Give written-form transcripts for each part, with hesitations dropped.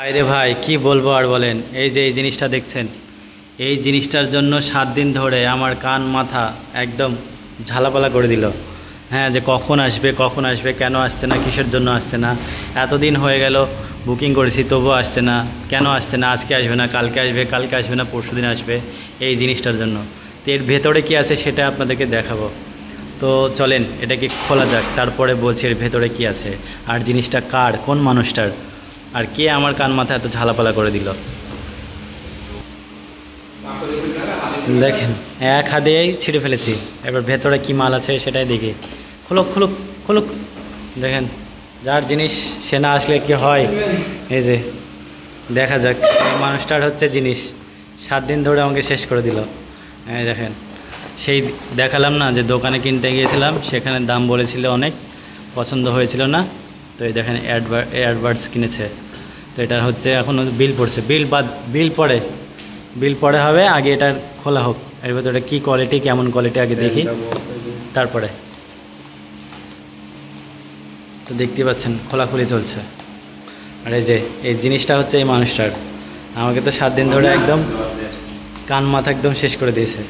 আরে ভাই কি বলবো আর বলেন। এই যে এই জিনিসটা দেখছেন, এই জিনিসটার জন্য 7 দিন ধরে আমার কান মাথা একদম ঝালাপালা করে দিল। হ্যাঁ, যে কখন আসবে, কেন আসছে না, কিসের জন্য আসছে না। এতদিন হয়ে গেল বুকিং করেছি, তবুও আসছে না। কেন আসছে না? আজকে আসবে না, কালকে আসবে না, পরশুদিন আসবে, এই জিনিসটার জন্য। তো এর ভেতরে কী আছে সেটা আপনাদেরকে দেখাবো। তো চলেন এটাকে খোলা যাক, তারপরে বলছি এর ভেতরে কী আছে, আর জিনিসটা কার, কোন মানুষটার, আর কে আমার কান মাথা এত ঝালাপালা করে দিল। দেখেন এক হাতেই ছিঁড়ে ফেলেছি। এবার ভেতরে কি মাল আছে সেটাই দেখি। খুলুক খুলুক খুলুক। দেখেন, যার জিনিস সে না আসলে কি হয়। এই যে দেখা যাক, এই মানুষটার হচ্ছে জিনিস 7 দিন ধরে আমাকে শেষ করে দিল। এই দেখেন, সেই দেখালাম না যে দোকানে কিনতে গিয়েছিলাম, সেখানে দাম বলেছিল অনেক, পছন্দ হয়েছিল না। তো এই দেখেন অ্যাডভার্টস কিনেছে। তো এটা হচ্ছে এখনও বিল পড়ছে, বিল পরে হবে, আগে এটা খোলা হোক। এর ভেতরে কী কোয়ালিটি, কেমন কোয়ালিটি আগে দেখি, তারপরে। তো দেখতে পাচ্ছেন খোলাখুলি চলছে। আর এই যে এই জিনিসটা হচ্ছে এই মানুষটার, আমাকে তো 7 দিন ধরে একদম কান মাথা একদম শেষ করে দিয়েছে।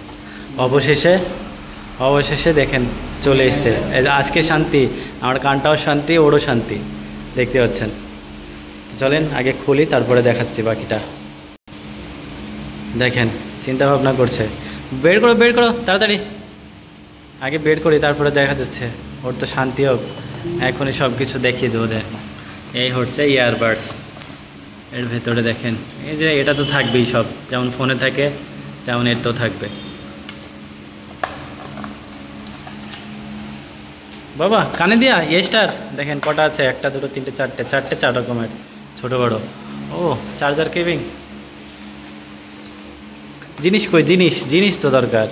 অবশেষে দেখেন চলে এসছে। এই যে আজকে শান্তি, আমার কানটাও শান্তি, ওরও শান্তি, দেখতে পাচ্ছেন। চলেন আগে খুলি, তারপরে দেখাচ্ছি বাকিটা। দেখেন চিন্তা ভাবনা করছে, বের করো তাড়াতাড়ি, আগে বের করি তারপরে দেখা যাচ্ছে। ওর তো শান্তি হোক, এখনই সব কিছু দেখিয়ে দেবো। এই হচ্ছে ইয়ারবাডস। এর ভেতরে দেখেন, এই যে এটা তো থাকবেই, সব যেমন ফোনে থাকে তেমন এর তো থাকবে। বাবা কানে দিয়া স্টার দেখেন কটা আছে, 1 2 3 4 4 রকমের, ছোট বড়। ও চার্জার কেবিং। জিনিস কই, জিনিস তো দরকার।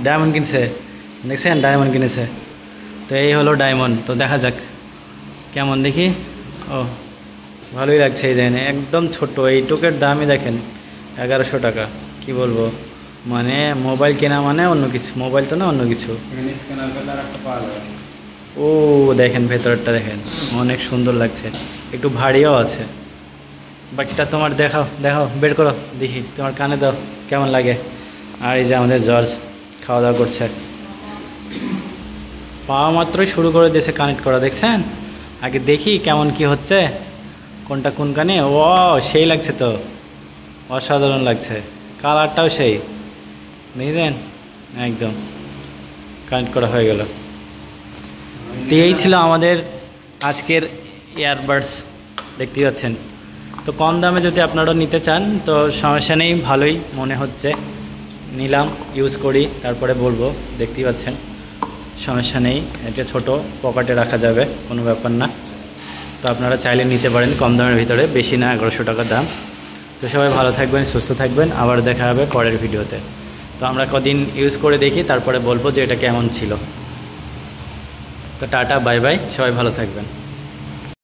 ডায়মন্ড কিনছে, দেখছেন ডায়মন্ড কিনেছে। তো এই হলো ডায়মন্ড। তো দেখা যাক কেমন, দেখি। ও ভালোই লাগছে। এই দেখেন একদম ছোট, এইটুকের দামই দেখেন 1100 টাকা। কি বলবো, মানে মোবাইল কেনা মানে অন্য কিছু, মোবাইল তো না অন্য কিছু। ও দেখেন ভেতরটা দেখেন, অনেক সুন্দর লাগছে, একটু ভারীও আছে। বাকিটা তোমার দেখাও, বের করো দেখি, তোমার কানে দাও কেমন লাগে। আর এই যে আমাদের জর্জ খাওয়া দাওয়া করছে, পাওয়া মাত্রই শুরু করে দিয়েছে কানেক্ট করা, দেখছেন। আগে দেখি কেমন কি হচ্ছে, কোনটা কোন কানে। ও সেই লাগছে তো, অসাধারণ লাগছে, কালারটাও সেই, দেখছেন একদম কানেক্ট করা হয়ে গেল। তো এই ছিল আমাদের আজকের ইয়ারবাডস, দেখতে পাচ্ছেন। তো কম দামে যদি আপনারা নিতে চান তো সমস্যা নেই, ভালোই মনে হচ্ছে, নিলাম, ইউজ করি, তারপরে বলবো। দেখতেই পাচ্ছেন সমস্যা নেই, এটা ছোট পকেটে রাখা যাবে, কোনো ব্যাপার না। তো আপনারা চাইলে নিতে পারেন কম দামের ভিতরে, বেশি না, 1100 টাকা দাম। তো সবাই ভালো থাকবেন, সুস্থ থাকবেন, আবার দেখা হবে পরের ভিডিওতে। তো আমরা কদিন ইউজ করে দেখি, তারপরে বলবো যে এটা কেমন ছিল। তো টাটা বাই বাই, সবাই ভালো থাকবেন।